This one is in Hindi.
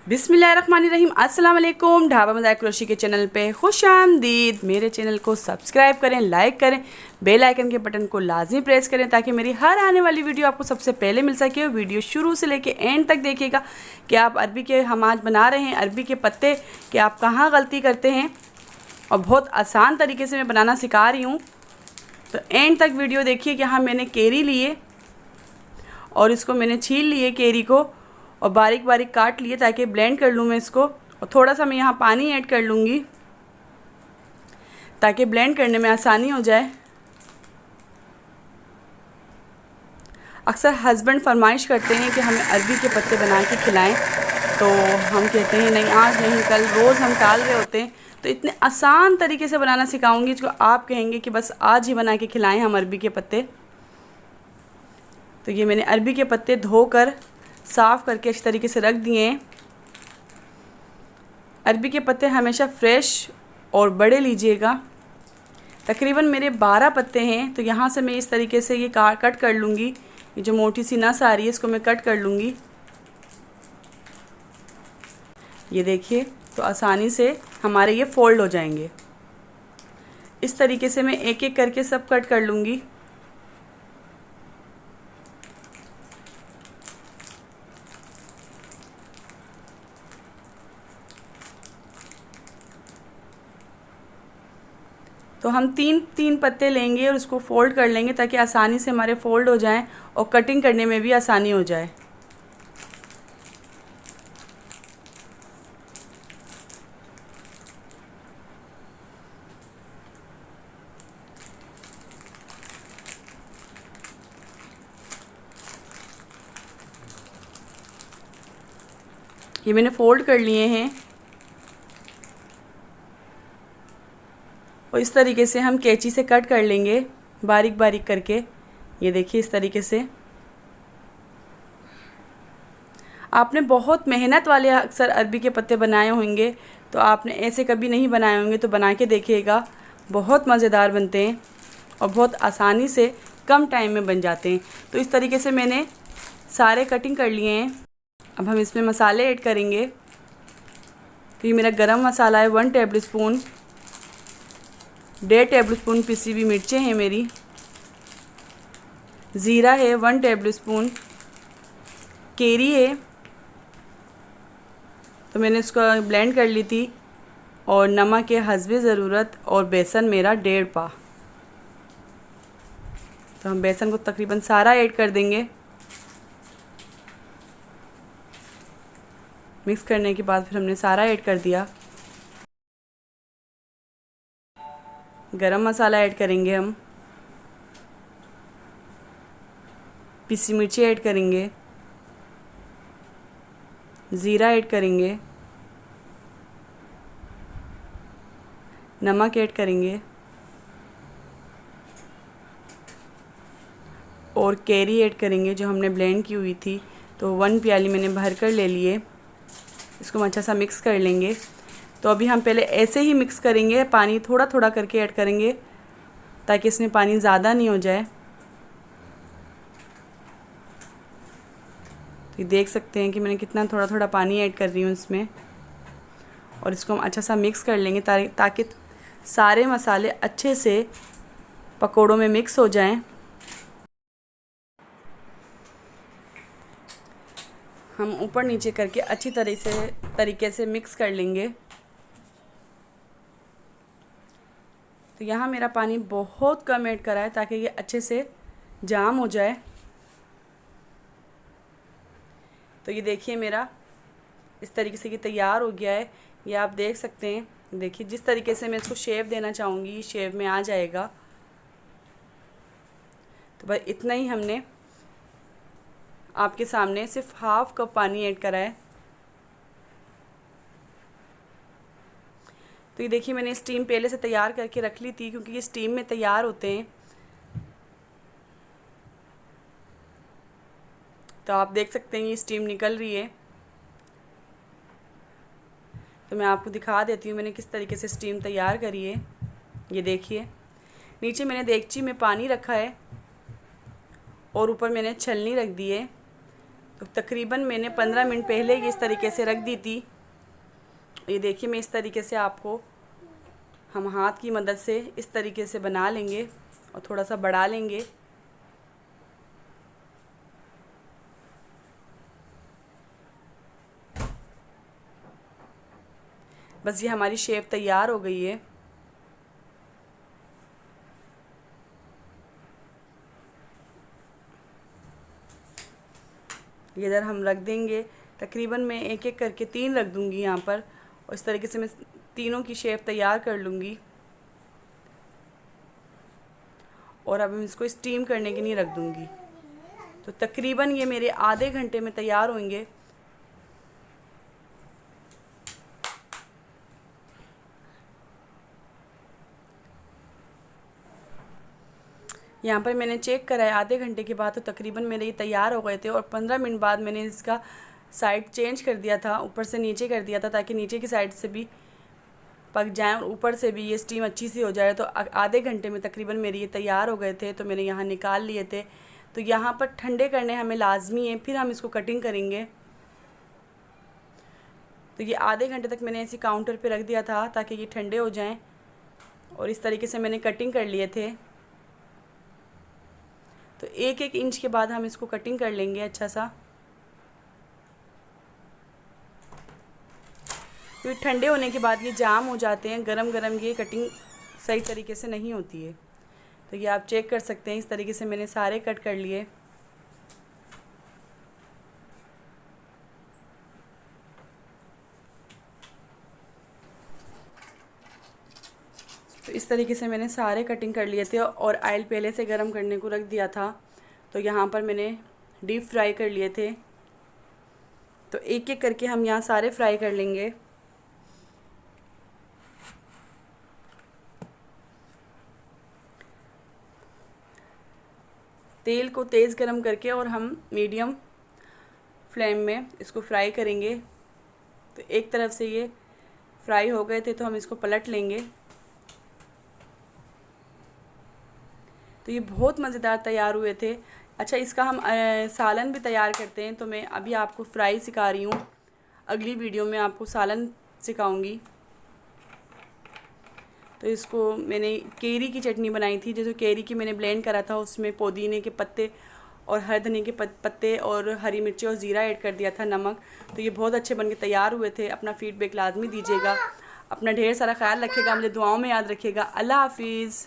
बिस्मिल्लाहिर्रहमानिर्रहीम। अस्सलाम वालेकुम। ढाबा मज़ाक कुरैशी के चैनल पे खुश आमदीद। मेरे चैनल को सब्सक्राइब करें, लाइक करें, बेल आइकन के बटन को लाजमी प्रेस करें ताकि मेरी हर आने वाली वीडियो आपको सबसे पहले मिल सके। वीडियो शुरू से लेके एंड तक देखिएगा कि आप अरबी के हम आज बना रहे हैं अरबी के पत्ते, कि आप कहाँ गलती करते हैं और बहुत आसान तरीके से मैं बनाना सिखा रही हूँ। तो एंड तक वीडियो देखिए। कि यहाँ मैंने केरी लिए और इसको मैंने छील लिए केरी को और बारीक बारीक काट लिए ताकि ब्लेंड कर लूँ मैं इसको। और थोड़ा सा मैं यहाँ पानी ऐड कर लूँगी ताकि ब्लेंड करने में आसानी हो जाए। अक्सर हस्बैंड फरमाइश करते हैं कि हमें अरबी के पत्ते बना के खिलाएं, तो हम कहते हैं नहीं आज नहीं कल, रोज़ हम टाल रहे होते हैं। तो इतने आसान तरीके से बनाना सिखाऊंगी जो आप कहेंगे कि बस आज ही बना के खिलाएं हम अरबी के पत्ते। तो ये मैंने अरबी के पत्ते धोकर साफ़ करके अच्छी तरीके से रख दिए हैं। अरबी के पत्ते हमेशा फ्रेश और बड़े लीजिएगा। तकरीबन मेरे 12 पत्ते हैं, तो यहाँ से मैं इस तरीके से ये कट कर लूँगी। ये जो मोटी सी नस आ रही है इसको मैं कट कर लूँगी। ये देखिए, तो आसानी से हमारे ये फ़ोल्ड हो जाएंगे। इस तरीके से मैं एक एक करके सब कट कर लूँगी। तो हम तीन पत्ते लेंगे और उसको फ़ोल्ड कर लेंगे ताकि आसानी से हमारे फ़ोल्ड हो जाएं और कटिंग करने में भी आसानी हो जाए। ये मैंने फ़ोल्ड कर लिए हैं और इस तरीके से हम कैंची से कट कर लेंगे बारीक बारीक करके। ये देखिए इस तरीके से। आपने बहुत मेहनत वाले अक्सर अरबी के पत्ते बनाए होंगे, तो आपने ऐसे कभी नहीं बनाए होंगे, तो बना के देखिएगा। बहुत मज़ेदार बनते हैं और बहुत आसानी से कम टाइम में बन जाते हैं। तो इस तरीके से मैंने सारे कटिंग कर लिए हैं। अब हम इसमें मसाले ऐड करेंगे। तो ये मेरा गरम मसाला है 1 टेबल स्पून, 1.5 टेबल स्पून पिसी हुई मिर्चें हैं मेरी, ज़ीरा है 1 टेबल स्पून, केरी है तो मैंने इसको ब्लेंड कर ली थी, और नमक है हस्बे ज़रूरत, और बेसन मेरा 1.5 पा। तो हम बेसन को तकरीबन सारा ऐड कर देंगे। मिक्स करने के बाद फिर हमने सारा ऐड कर दिया। गरम मसाला ऐड करेंगे हम, पिसी मिर्ची ऐड करेंगे, ज़ीरा ऐड करेंगे, नमक ऐड करेंगे और केरी ऐड करेंगे जो हमने ब्लेंड की हुई थी। तो 1 प्याली मैंने भर कर ले लिए। इसको हम अच्छा सा मिक्स कर लेंगे। तो अभी हम पहले ऐसे ही मिक्स करेंगे, पानी थोड़ा थोड़ा करके ऐड करेंगे ताकि इसमें पानी ज़्यादा नहीं हो जाए। तो ये देख सकते हैं कि मैंने कितना थोड़ा थोड़ा पानी ऐड कर रही हूँ इसमें। और इसको हम अच्छा सा मिक्स कर लेंगे ताकि सारे मसाले अच्छे से पकोड़ों में मिक्स हो जाएं। हम ऊपर नीचे करके अच्छी तरीके से मिक्स कर लेंगे। तो यहाँ मेरा पानी बहुत कम ऐड करा है ताकि ये अच्छे से जाम हो जाए। तो ये देखिए मेरा इस तरीके से ये तैयार हो गया है। ये आप देख सकते हैं। देखिए जिस तरीके से मैं इसको शेप देना चाहूँगी शेप में आ जाएगा। तो बस इतना ही हमने आपके सामने सिर्फ हाफ़ कप पानी ऐड करा है। तो ये देखिए मैंने स्टीम पहले से तैयार करके रख ली थी क्योंकि ये स्टीम में तैयार होते हैं। तो आप देख सकते हैं ये स्टीम निकल रही है। तो मैं आपको दिखा देती हूँ मैंने किस तरीके से स्टीम तैयार करी है। ये देखिए नीचे मैंने देगची में पानी रखा है और ऊपर मैंने छलनी रख दी है। तो तकरीबन मैंने 15 मिनट पहले ही इस तरीके से रख दी थी। ये देखिए, मैं इस तरीके से आपको हम हाथ की मदद से इस तरीके से बना लेंगे और थोड़ा सा बढ़ा लेंगे। बस ये हमारी शेप तैयार हो गई है। ये इधर हम रख देंगे। तकरीबन मैं एक एक करके 3 रख दूंगी यहाँ पर, और इस तरीके से मैं तीनों की शेप तैयार कर लूँगी। और अब मैं इसको स्टीम करने के लिए रख दूँगी। तो तकरीबन ये मेरे आधे घंटे में तैयार होंगे। यहाँ पर मैंने चेक करा है आधे घंटे के बाद, तो तकरीबन मेरे ये तैयार हो गए थे। और 15 मिनट बाद मैंने इसका साइड चेंज कर दिया था, ऊपर से नीचे कर दिया था, ताकि नीचे की साइड से भी पक जाएं और ऊपर से भी ये स्टीम अच्छी सी हो जाए। तो आधे घंटे में तकरीबन मेरे ये तैयार हो गए थे। तो मैंने यहाँ निकाल लिए थे। तो यहाँ पर ठंडे करने हमें लाजमी है, फिर हम इसको कटिंग करेंगे। तो ये आधे घंटे तक मैंने ऐसे काउंटर पे रख दिया था ताकि ये ठंडे हो जाएं। और इस तरीके से मैंने कटिंग कर लिए थे। तो 1-1 इंच के बाद हम इसको कटिंग कर लेंगे अच्छा सा। क्योंकि ठंडे होने के बाद ये जाम हो जाते हैं, गरम गरम ये कटिंग सही तरीके से नहीं होती है। तो ये आप चेक कर सकते हैं। इस तरीके से मैंने सारे कट कर लिए। तो इस तरीके से मैंने सारे कटिंग कर लिए थे और ऑयल पहले से गरम करने को रख दिया था। तो यहाँ पर मैंने डीप फ्राई कर लिए थे। तो एक एक करके हम यहाँ सारे फ्राई कर लेंगे। तेल को तेज़ गरम करके और हम मीडियम फ्लेम में इसको फ्राई करेंगे। तो एक तरफ से ये फ्राई हो गए थे तो हम इसको पलट लेंगे। तो ये बहुत मज़ेदार तैयार हुए थे। अच्छा, इसका हम सालन भी तैयार करते हैं। तो मैं अभी आपको फ्राई सिखा रही हूँ, अगली वीडियो में आपको सालन सिखाऊंगी। तो इसको मैंने केरी की चटनी बनाई थी। जैसे केरी की मैंने ब्लेंड करा था, उसमें पुदीने के पत्ते और हरे धनिए के पत्ते और हरी मिर्ची और ज़ीरा ऐड कर दिया था, नमक। तो ये बहुत अच्छे बन के तैयार हुए थे। अपना फ़ीडबैक लाजमी दीजिएगा। अपना ढेर सारा ख्याल रखिएगा, मुझे दुआओं में याद रखिएगा। अल्लाह हाफिज़।